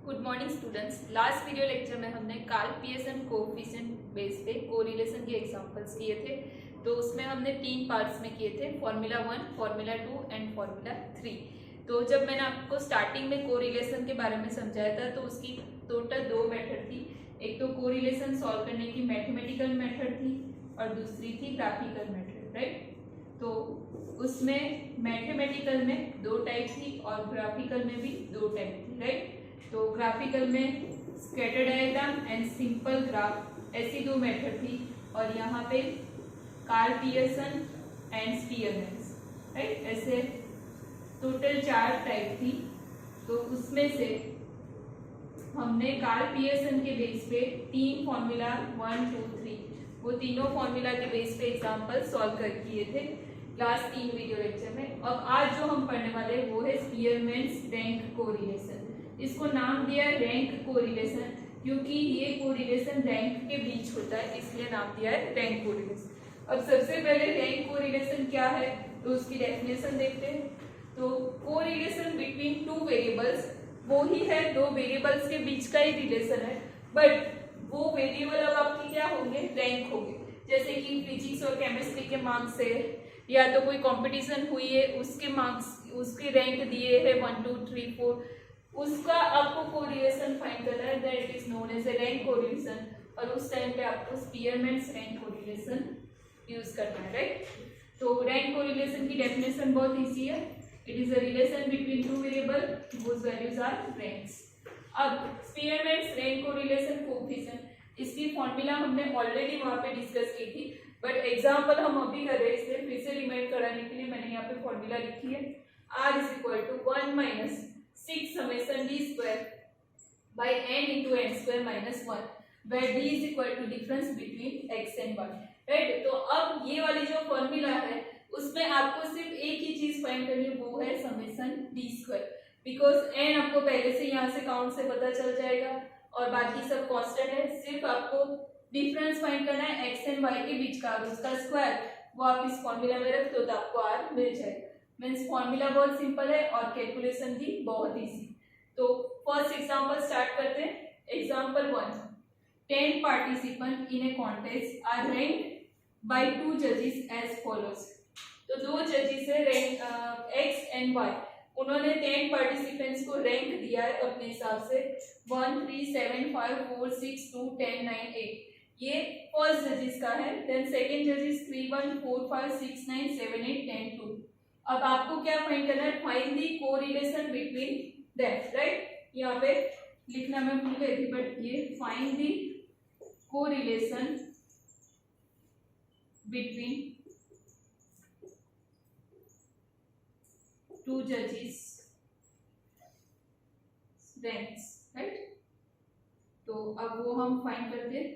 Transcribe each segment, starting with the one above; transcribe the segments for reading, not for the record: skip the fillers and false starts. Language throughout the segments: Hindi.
Good morning students. Last video lecture में हमने कार्ल पियर्सन कोएफिशिएंट बेस पे कोरिलेशन के एग्जांपल्स किए थे। तो उसमें हमने 3 पार्ट्स में किए थे, फार्मूला 1, फार्मूला 2 एंड फार्मूला 3। तो जब मैंने आपको स्टार्टिंग में कोरिलेशन के बारे में समझाया था तो उसकी टोटल 2 मेथड थी। एक तो कोरिलेशन सॉल्व करने की मैथमेटिकल मेथड थी और दूसरी थी ग्राफिकल मेथड, राइट। तो उसमें मैथमेटिकल में 2 टाइप थी और ग्राफिकल में भी 2 टाइप थी, राइट। तो ग्राफिकल में scatter diagram and simple graph, ऐसी 2 मेथड थी। और यहाँ पे Karl Pearson and Spearman, right, ऐसे टोटल 4 टाइप थी। तो उसमें से हमने कार्ल पियर्सन के बेस पे 3 फॉर्मूला 1, 2, 3 वो तीनों फॉर्मूला के बेस पे एग्जाम्पल सॉल्व कर किए थे लास्ट 3 वीडियो लेक्चर में। अब आज जो हम पढ़ने वाले हैं वो है स्पीयरमैन्स रैंक कोरिलेशन। इसको नाम दिया है रैंक कोरिलेशन क्योंकि ये कोरिलेशन रैंक के बीच होता है, इसलिए नाम दिया है रैंक कोरिलेशन। अब सबसे पहले रैंक कोरिलेशन क्या है तो उसकी डेफिनेशन देखते हैं। तो कोरिलेशन बिटवीन 2 वेरिएबल्स, वो ही है 2 वेरिएबल्स के बीच का ही रिलेशन है, बट वो वेरिएबल अब आपके क्या होंगे, रैंक होंगे। जैसे कि फिजिक्स और केमिस्ट्री के मार्क्स है या तो कोई कंपटीशन हुई है उसके मार्क्स, उसके रैंक दिए है 1, 2, 3, 4, उसका आपको कोरिलेशन फाइंड करना है, that is known as a rank correlation. और उस टाइम पे आपको स्पीयरमैन्स रैंक कोरिलेशन यूज करना है, राइट। तो रैंक कोरिलेशन की डेफिनेशन बहुत इजी है। It is a relation between 2 variable whose values are ranks। अब स्पीयरमैन्स रैंक कोरिलेशन कोएफिशिएंट, इसकी फॉर्मूला हमने ऑलरेडी वहां पे डिस्कस की थी, बट एग्जांपल हम अभी कर रहे हैं इसलिए फिर से रिमाइंड कराने के लिए मैंने यहाँ पे फॉर्मूला लिखी है। r is equal to 1 minus 6 summation d square by n into n square minus 1 where d is equal to difference between x and y, right. तो अब ये वाली जो फॉर्मूला है उसमें आपको सिर्फ एक ही चीज फाइंड करनी है, वो है summation d square, because n आपको पहले से यहाँ से काउंट से पता चल जाएगा और बाकी सब कांस्टेंट है। सिर्फ आपको डिफरेंस फाइंड करना है x एंड y के बीच का, उसका स्क्वायर वो आप इस फॉर्मूला में रख दो तो आपको r मिल जाएगा। मीन्स फॉर्मूला बहुत सिंपल है और कैलकुलेशन भी बहुत इजी। तो फर्स्ट एग्जांपल स्टार्ट करते हैं। Example 1, 10 participant in a contest are ranked by 2 जजेस एज फॉलोज। तो 2 जजेस है रैंक x एंड y, उन्होंने 10 पार्टिसिपेंट्स को रैंक दिया है अपने हिसाब से 1, 3, 7, 5, 4, 6, 2, 10, 9, 8। ये फर्स्ट जजेस का है। देन सेकंड जजेस 3, 1, 4, 5, 6, 9, 7, 8, 10, 2। अब आपको क्या फाइंड करना है, find the correlation between that, right. यहाँ पे लिखना मैं भूल गई थी, बट ये फाइंड दी कोरिलेशन बिटवीन 2 जजेस रैंक्स, राइट। तो अब वो हम फाइंड करते हैं।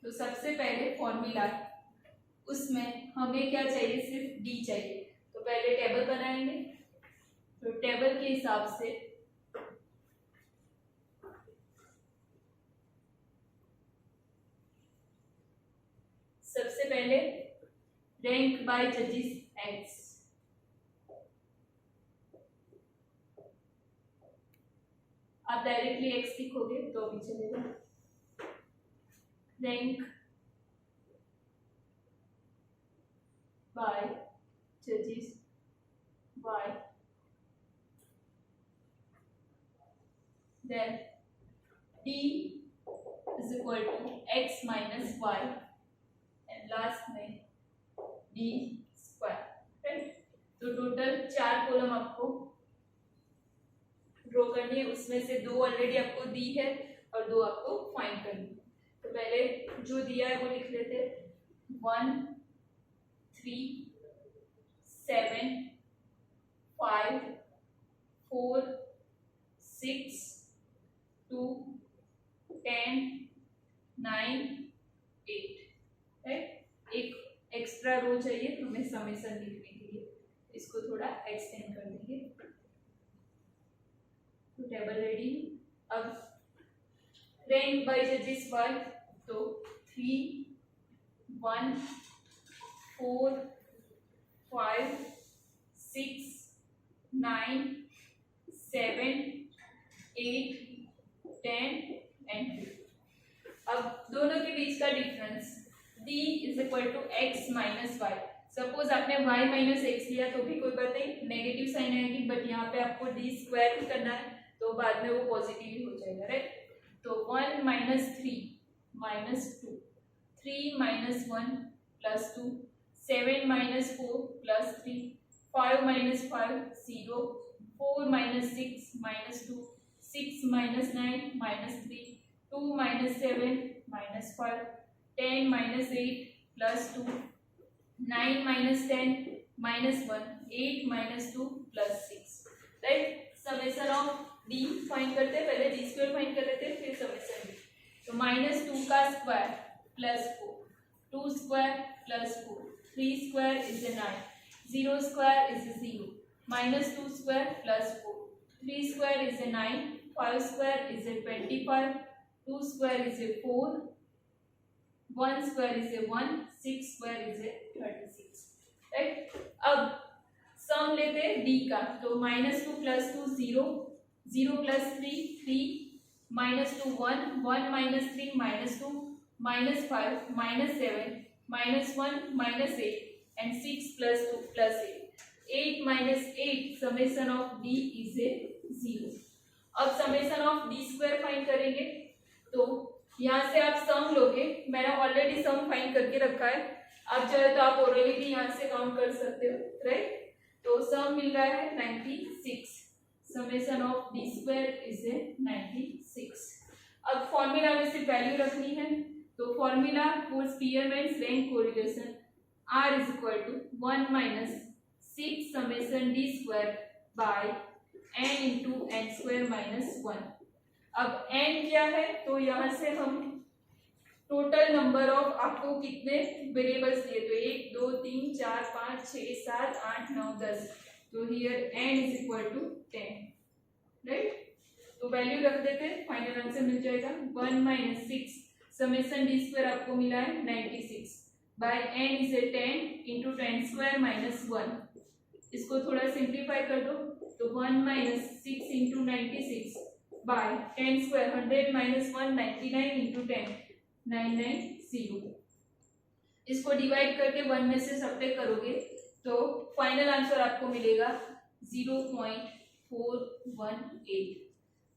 तो सबसे पहले फॉर्मूला, उसमें हमें क्या चाहिए, सिर्फ d चाहिए। तो पहले टेबल बनाएंगे। तो टेबल के हिसाब से सबसे पहले रैंक बाय जजेस x, आप डायरेक्टली x लिखोगे तो भी चलेगा। Rank by judges y, then d is equal to x minus y and last में d square, right। तो टोटल 4 कॉलम आपको ड्रॉ करनी है, उसमें से 2 ऑलरेडी आपको दी है और 2 आपको फाइंड करनी है। तो पहले जो दिया है वो लिख लेते हैं। 1, 3, 7, 5, 4, 6, 2, 10, 9, 8, राइट। एक एक्स्ट्रा रो चाहिए तो हमें समेशन लिखने के लिए इसको थोड़ा एक्सटेंड कर देंगे। तो टेबल रेडी। अब रैंक बाय जजेस y, तो 3, 1, 4, 5, 6, 9, 7, 8, 10 एंड 2। अब दोनों के बीच का difference d is equal to x minus y. Suppose आपने y माइनस एक्स लिया तो भी कोई बात नहीं, नेगेटिव साइन आएगी, बट यहाँ पे आपको d स्क्वायर ही करना है तो बाद में वो पॉजिटिव ही हो जाएगा, राइट। तो 1 minus 3 minus 2, 3 minus 1 plus 2, 7 minus 4 plus 3, 5 minus 5 0, 4 minus 6 minus 2, 6 minus 9 minus 3, 2 minus 7 minus 5, 10 minus 8 plus 2, 9 minus 10 minus 1, 8 minus 2 plus 6, right. Summation of d find करते हैं, पहले d स्क्वायर फाइंड कर लेते हैं फिर समेशन d। तो माइनस 2 का square plus 4, 2 square plus 4, 3 square is 9, 0 square is 0, minus 2 square plus 4, 3 square is 9, 5 square is 25, 2 square is 4, 1 square is 1, 6 square is 36, right. अब सम लेते हैं d का, तो minus 2 plus 2 0, 0 plus 3 3, minus 2 1, 1 minus 3 minus 2, minus 5 minus 7 minus 1 minus 8 and 6 plus 2 plus 8, 8 minus 8 summation of d is 0। अब summation of d square find करेंगे, तो यहाँ से आप सम लोगे, मैंने ऑलरेडी सम फाइंड करके रखा है, आप चाहे तो आप ओरली भी यहाँ से काउंट कर सकते हो, राइट। तो सम मिल रहा है 96, summation of d square is 96। अब फॉर्मूला में सिर्फ वैल्यू रखनी है, तो formula for Spearman's rank correlation r is equal to 1 minus 6 summation d square by n into n square minus 1। अब n क्या है, तो यहाँ से हम टोटल नंबर ऑफ आपको कितने वेरिएबल्स दिए, तो 1 2 3 4 5 6 7 8 9 10, तो here n is equal to 10, right. तो वैल्यू रख देते हैं, फाइनल आंसर मिल जाएगा 1 माइनस 6 समेशन d स्क्वायर आपको मिला है 96 by n is 10 into 10 square minus 1। इसको थोड़ा सिंप्लीफाई कर दो, तो 1 minus 6 into 96 by 10 square 100 minus 1 99 into 10 990। इसको डिवाइड करके 1 में से सब्ट्रैक्ट करोगे तो फाइनल आंसर आपको मिलेगा 0.418।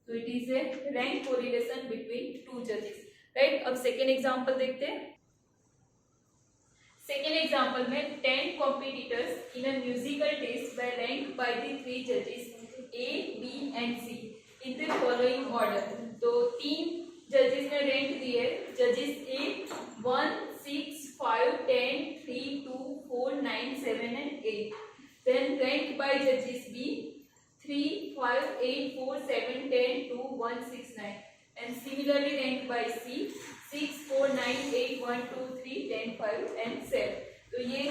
तो it is a rank correlation between two जजेस, राइट। अब सेकेंड एग्जांपल देखते हैं। सेकेंड एग्जांपल में 10 competitors in a musical test were rank by the 3 जजेस A, B and C in the following order. तो 3 जजेस ने रैंक दिए, जजेस A 1 6 5 10 3 2 4 9 7 and 8, then rank bye जजेस B 3 5 8 4 7 10 2 1 6 9 and similarly rank by C 6 4 9 8 1 2 3 10 5 and 7। तो ये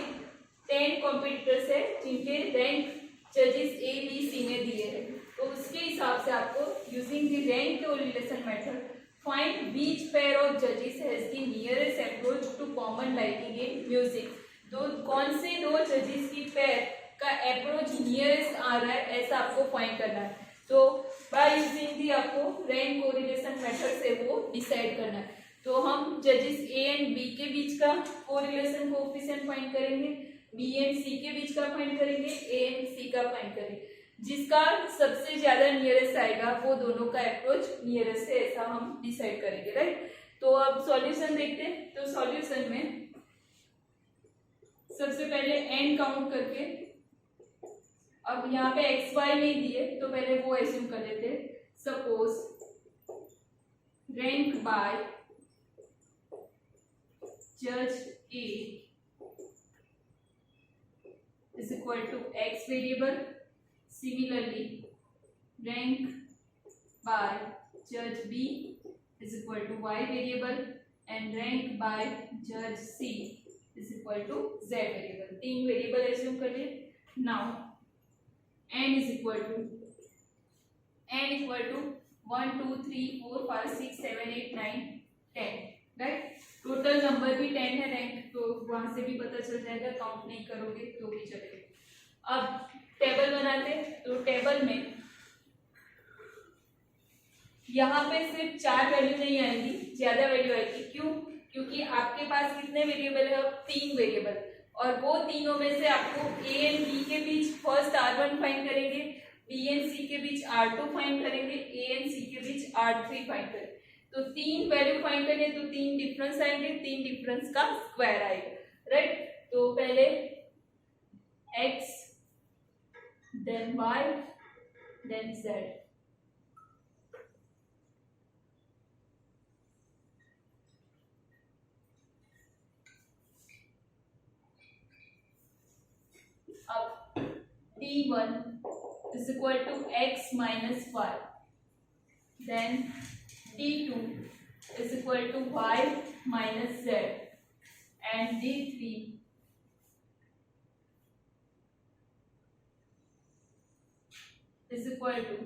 10 कॉम्पिटिटर्स है जिनके रैंक जजेस A B C ने दिए हैं, तो उसके हिसाब से आपको using the rank correlation method find which pair of जजेस has the nearest approach to common liking in music. तो कौन से दो जजेस की पेयर का अप्रोच नियरेस्ट आ रहा है, ऐसा आपको फाइंड करना है। तो बाय यूजिंग दी आपको रैंक कोरिलेशन मेथड से वो डिसाइड करना है। तो हम जजेस A एंड B के बीच का कोरिलेशन कोएफिशिएंट फाइंड करेंगे, B एंड C के बीच का फाइंड करेंगे, A एंड C का फाइंड करेंगे। जिसका सबसे ज्यादा नियरेस्ट आएगा वो दोनों का अप्रोच नियरेस्ट है, ऐसा हम डिसाइड करेंगे, राइट। तो अब सॉल्यूशन देखते हैं। तो सॉल्यूशन में सबसे पहले n काउंट करके, अब यहाँ पे x y नहीं दिए तो पहले वो एज्यूम कर लेते हैं। सपोज रैंक बाय जज A is equal to x variable, similarly rank by judge B is equal to y variable and rank by judge C is equal to z variable। 3 variable assume कर लिए। Now n is equal to 1 2 3 4 5 6 7 8 9 10, right. Total number भी 10 है रैंक, तो वहां से भी पता चल जाएगा, काउंट नहीं करोगे तो भी चलेगा। अब टेबल बनाते, तो टेबल में यहाँ पे सिर्फ 4 वैल्यू नहीं आएगी, ज्यादा वैल्यू आएगी। क्यों? क्योंकि आपके पास कितने वेरिएबल है? 3 वेरिएबल, और वो तीनों में से आपको ए एंड बी के बीच फर्स्ट R1 फाइंड करेंगे, बी एंड सी के बीच R2 फाइंड करेंगे, ए एंड सी के बीच R3 फाइंड करेंगे। तो 3 वैल्यू फाइंड करने तो 3 डिफरेंस आएंगे, 3 डिफरेंस का स्क्वायर आएगा, राइट। तो पहले x, then y, then z। अब d1 is equal to x minus y, then d2 is equal to y minus z, and d3 is equal to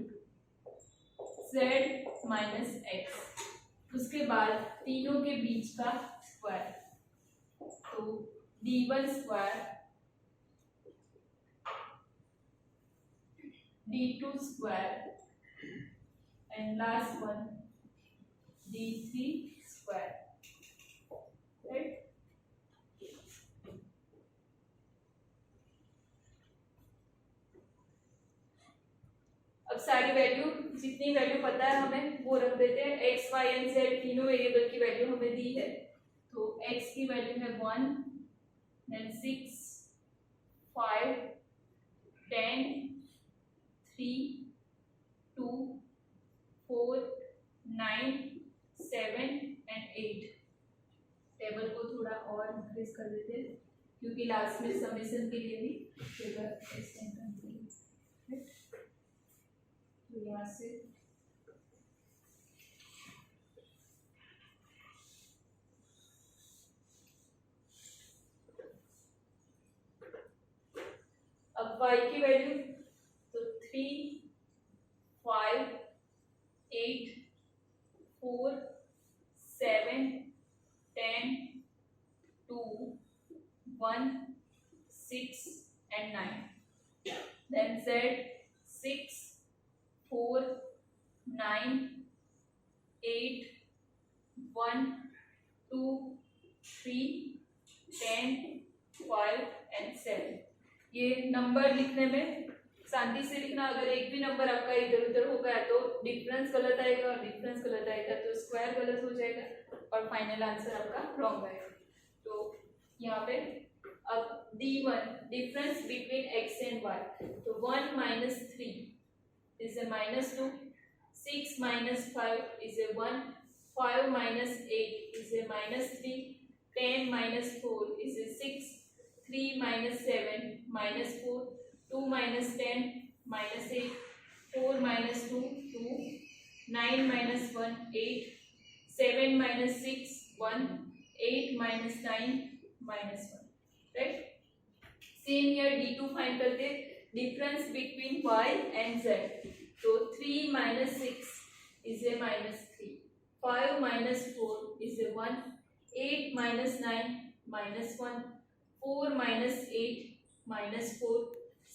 z minus x। उसके बाद तीनों के बीच का स्क्वायर, तो d1 square, d2 square, and last one d3 square, right. अब सारी वैल्यू, जितनी वैल्यू पता है हमें वो रख देते हैं। x, y एंड z तीनों वेरिएबल की वैल्यू हमें दी है, तो x की वैल्यू है 1, then 6, 5, 10, 3, 2, 4, 9, 7 and 8। टेबल को थोड़ा और इंक्रीज कर देते हैं क्योंकि लास्ट में समेशन के लिए भी टेबल एक्सटेंड करनी है। तो यहाँ से अब y की वैल्यू, तो 3, 5, 8, 4, 7, 10, 2, 1, 6 and 9। then z 6, 4, 9, 8, 1, 2, 3, 10, 5 and 7। ये नंबर लिखने में शांति से लिखना। अगर एक भी नंबर आपका इधर उधर हो गया तो डिफरेंस गलत आएगा, और डिफरेंस गलत आएगा तो स्क्वायर गलत हो जाएगा, और फाइनल आंसर आपका रॉन्ग आएगा। तो यहाँ पे अब d1 difference between x and y, तो 1 minus 3 is a minus 2, 6 minus 5 is a 1, 5 minus 8 is a minus 3, 10 minus 4 is a 6, 3 minus 7 minus 4, 2 minus 10 minus 8, 4 minus 2 2, 9 minus 1 8, 7 minus 6 1, 8 minus 9 minus 1, right। Same here d2 find करते, difference between y and z, तो 3 minus 6 is a minus 3, 5 minus 4 is a 1, 8 minus 9 minus 1, 4 minus 8 minus 4,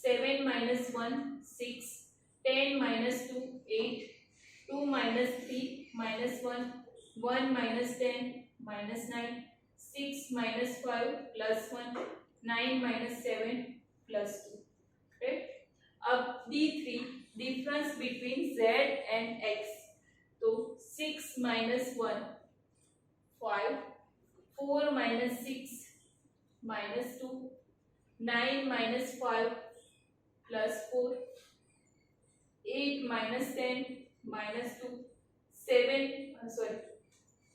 7 minus 1 6, 10 minus 2 8, 2 minus 3 minus 1, 1 minus 10 minus 9, 6 minus 5 plus 1, 9 minus 7 plus 2, right। अब d3 difference between z and x, तो 6 minus 1 5, 4 minus 6 minus 2, 9 minus 5 plus 4, 8 minus 10 minus 2,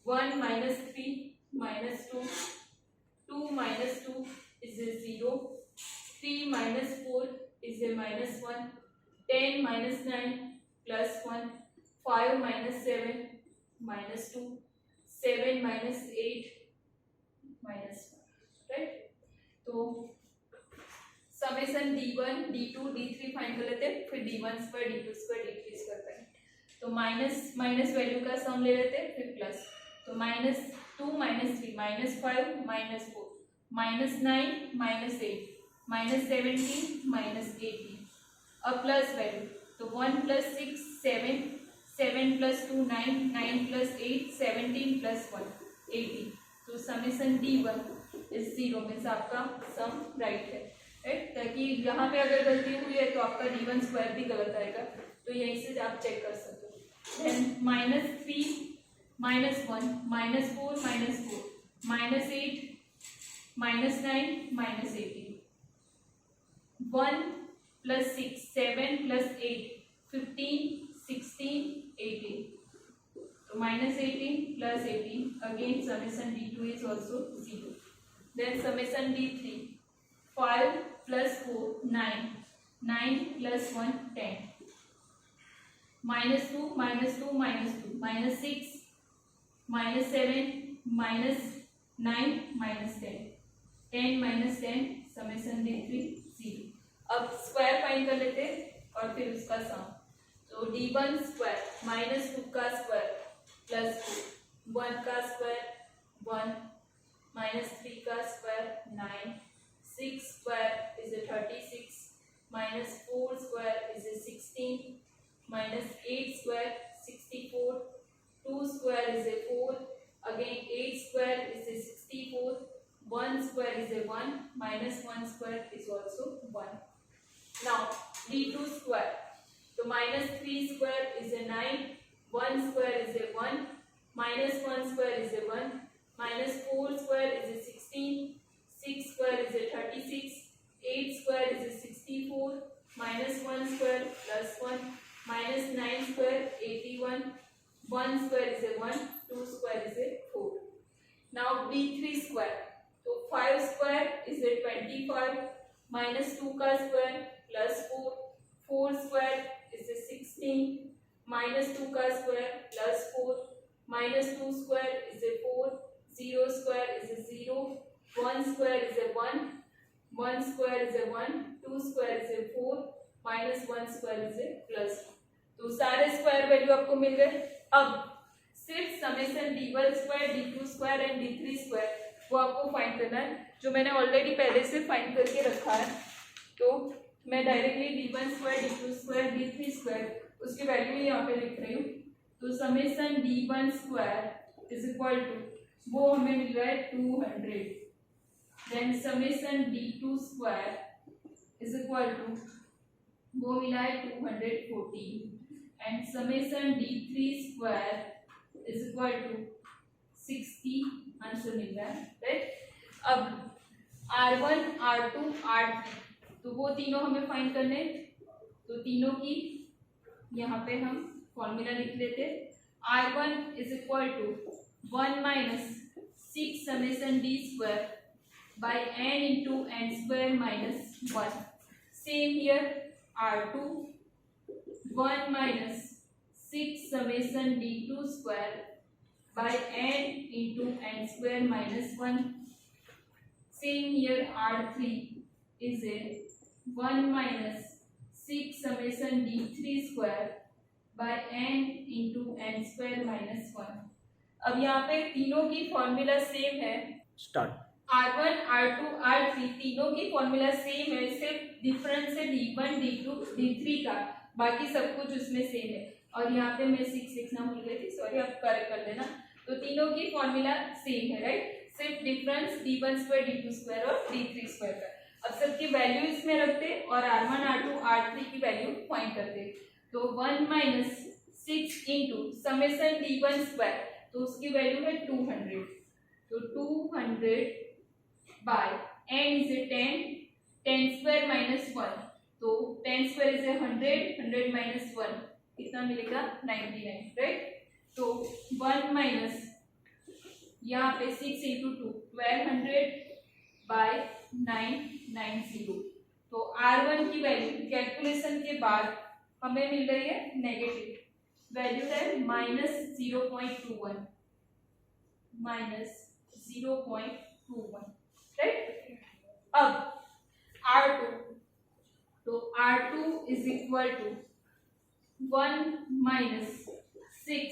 1 minus 3 minus 2, 2 minus 2 is a 0, 3 minus 4 is a minus 1, 10 minus 9 plus 1, 5 minus 7 minus 2, 7 minus 8 minus 1, right। तो summation d1 d2 d3 find कर लेते हैं, फिर d1 square d2 square d3 square करें, तो माइनस माइनस वैल्यू का सम ले लेते हैं, फिर प्लस, तो -2 -3 -5 -4 -9 -8 -17 -18। अब प्लस वैल्यू, तो 1 + 6 7, 7 10 plus 2 9, 9 plus 8 17 plus 1 18. तो समेशन D1 इज 0 मीन्स आपका सम राइट है, राइट। ताकि यहाँ पे अगर गलती हुई है तो आपका D1 स्क्वायर भी गलत आएगा, तो यहीं से आप चेक कर सकते हो। Then -3 -1 -4 -4 -8 -9 -18 1 plus 6 7 plus 8 15 16 18. So -18 plus 18, again summation D2 is also 0. Then summation D3, 5 plus 4 9, 9 plus 1 10, -2 -2 -2 -6 -7 -9 -10, 10 -10 summation D3 0. अब स्क्वायर फाइंड कर लेते और फिर उसका सम। तो D1 स्क्वायर -2 का स्क्वायर प्लस 1 का स्क्वायर 1 -3 का square 9 6 square is 36 -4 square is 16 -8 square 64 2 square is 4 again 8 square is 64 1 square is a 1 -1 square is also 1. Now D2 square, so -3 square is a 9, 1 square is a 1, -1 square is a 1, -4 square is a 16, 6 square is a 36, 8 square is a 64, -1 square plus 1, -9 square 81, 1 square is a 1, 2 square is a 4. Now D3 square, तो 5 स्क्वायर इज 25 -2 का स्क्वायर प्लस 4 4 स्क्वायर इज 16 -2 का square plus 4 -2 square is 4 0 square is 0 1 square is 1 1 square is 1 2 square is 4 -1 square is plus. तो सारे स्क्वायर वैल्यू आपको मिल गए। अब सिर्फ summation D1 square D2 square and D3 square वो आपको फाइंड करना है, जो मैंने ऑलरेडी पहले से फाइंड करके रखा है। तो मैं directly D1 square D2 square D3 square उसकी वैल्यू यहाँ पे लिख रही हूँ। तो summation D1 square is equal to वो हमें मिल रहा है 200, then summation D2 square is equal to वो मिला है 214 and summation D3 square is equal to 60 answer मिल रहा है, राइट। अब R1 R2 R3 तो वो तीनों हमें फाइंड करने, तो तीनों की यहाँ पे हम फॉर्मूला लिख लेते। R1 is equal to 1 - 6 summation D square by n into n square -1। Same here R2 1 - 6 summation D2 square by n into n square -1. Same here R3 is a 1 - 6 summation D3 square by n into n square -1. अब यहाँ पे तीनों की फॉर्मूला सेम है। स्टार्ट। R1 R2 R3 तीनों की फॉर्मूला सेम है, सिर्फ डिफरेंस है D1 D2 D3 का, बाकी सब कुछ उसमें सेम है। और यहाँ पे मैं 6 लिखना भूल गई थी, सॉरी, आप करेक्ट कर देना। तो तीनों की फॉर्मूला सेम है, राइट, सिर्फ difference D1 square D2 square और D3 स्क्वायर का। अब सबकी वैल्यू इसमें रखते और R1 R2 R3 की वैल्यू फाइंड करते। तो 1 - 6 इंटू समेशन D1 स्क्वायर, तो उसकी वैल्यू है 200, तो 200 बाय n इज 10 10 स्क्वायर -1, तो 10 स्क्वायर इज 100 100 -1 कितना मिलेगा 99, राइट। तो 1 यहाँ पे 6 इंटू 2 1200 बाय 990। तो R1 की वैल्यू कैलकुलेशन के बाद हमें मिल रही है नेगेटिव, वैल्यू है -0.21 -0.21, राइट। अब R2, तो R2 is equal to 1 - 6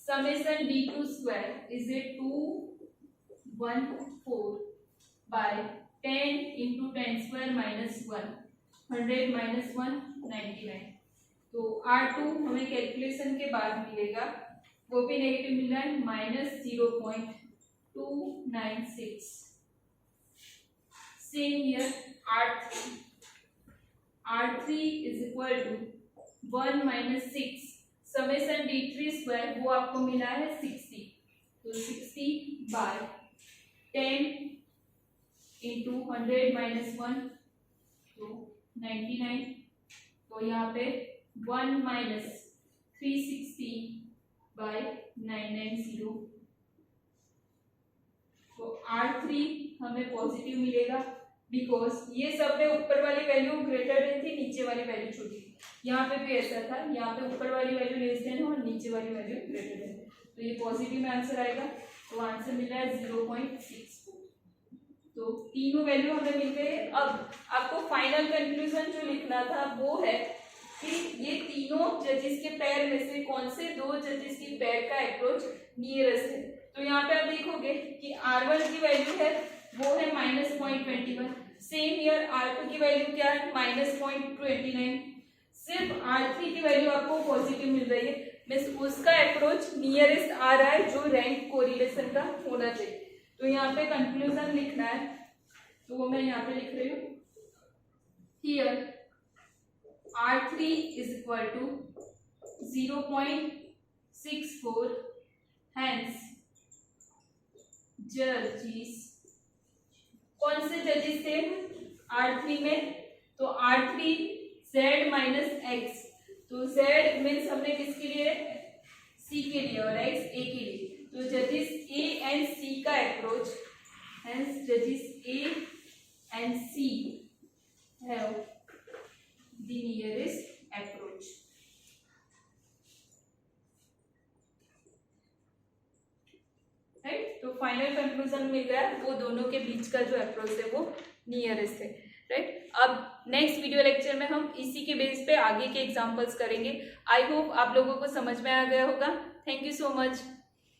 summation D2 square is 214 by 10 into 10 square -1 100 -1 99। तो R2 हमें कैलकुलेशन के बाद मिलेगा, वो भी नेगेटिव मिल रहा है, -0.296। Same here R3 is equal to 1 - 6 summation D3 square, वो आपको मिला है 60। तो 60/10 इंटू 100 - 1 तो 99। तो यहाँ पे 1 - 360/990। तो R3 हमें पॉजिटिव मिलेगा, बिकॉज ये सब में ऊपर वाली वैल्यू ग्रेटर देन थी, नीचे वाली वैल्यू छोटी थी। यहाँ पे भी ऐसा था, यहाँ पे ऊपर वाली वैल्यू लेस देन और नीचे वाली वैल्यू ग्रेटर देन। तो ये पॉजिटिव में आंसर आएगा। तो आंसर मिल रहा है 0.64। तो तीनों वैल्यू हमें मिल गए। अब आपको फाइनल कंक्लूजन जो लिखना था वो है कि ये तीनों जजेस के पेयर में से कौन से दो जजेस की पेयर का अप्रोच नियरेस्ट है। तो यहाँ पे आप देखोगे कि R1 की वैल्यू है वो है -0.21। सेम ईयर R2 की वैल्यू क्या है, -0.29। सिर्फ R3 की वैल्यू आपको पॉजिटिव मिल रही है, मीन्स उसका अप्रोच नियरेस्ट आ रहा है जो रैंक कोरिलेशन का होना चाहिए। तो यहाँ पे कंक्लूजन लिखना है, तो वो मैं यहाँ पे लिख रही हूँ। Here R3 is equal to 0.64, hence जजेस, कौन से जजेस थे R3 में, तो R3 Z - X। तो Z मीन्स हमने किसके लिए, C के लिए, और X A के लिए। तो जजेस A एंड C का अप्रोच, हैंस जजेस A and C have the nearest approach. Right, तो फाइनल कंक्लूजन मिल गया, वो दोनों के बीच का जो अप्रोच है वो नियरेस्ट है। राइट, अब नेक्स्ट वीडियो लेक्चर में हम इसी के बेस पे आगे के एग्जांपल्स करेंगे। आई होप आप लोगों को समझ में आ गया होगा। Thank you so much.